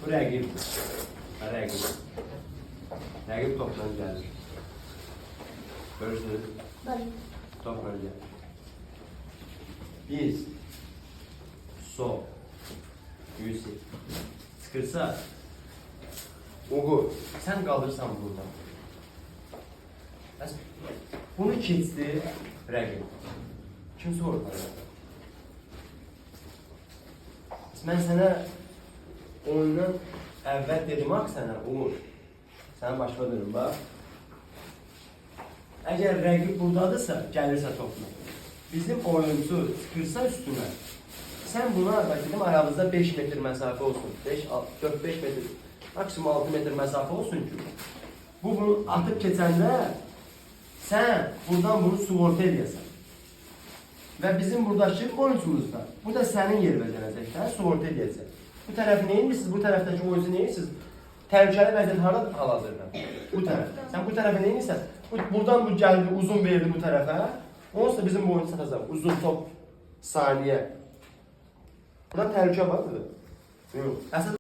Bu rəqib. Rəqib. Rəqib topla gəlir. Görürsünüz? Bəli. Topla gəlir. Biz. Sol. Yüksek. Sıkırsa. Uğur. Sen kalırsan burada. Bunu keçdi rəqib. Kim sorur? Mən sənə oyundan əvvəl dedim axı sənə, Uğur. Sənə başqa dedim, bax. Əgər rəqib buradadırsa, gəlirsə topla. Bizim oyuncu sıkırsa üstünə, sən buna dedim aramızda 5 metr məsafə olsun. 4-5 metr, maksimum 6 metr məsafə olsun ki, bunu atıb keçəndə sən buradan bunu sığorta edəsən. Və bizim buradakı oyuncumuz da, bu da sənin yerinə gələcək, sığorta edəcək. Bu tərəfi neyinirsiniz, bu tərəfdəki oyuncu neyinirsiniz? Təhlükəli vəziyyət harada hal-hazırda? Bu tərəf. Sən bu tərəfi neyinirsən? Buradan bu gəldi, uzun verdi bu tərəfə. Onsuz da bizim bu oyuncu satacaq. Uzun top, saniyə. Burada təhlükə var mıdır? Yox.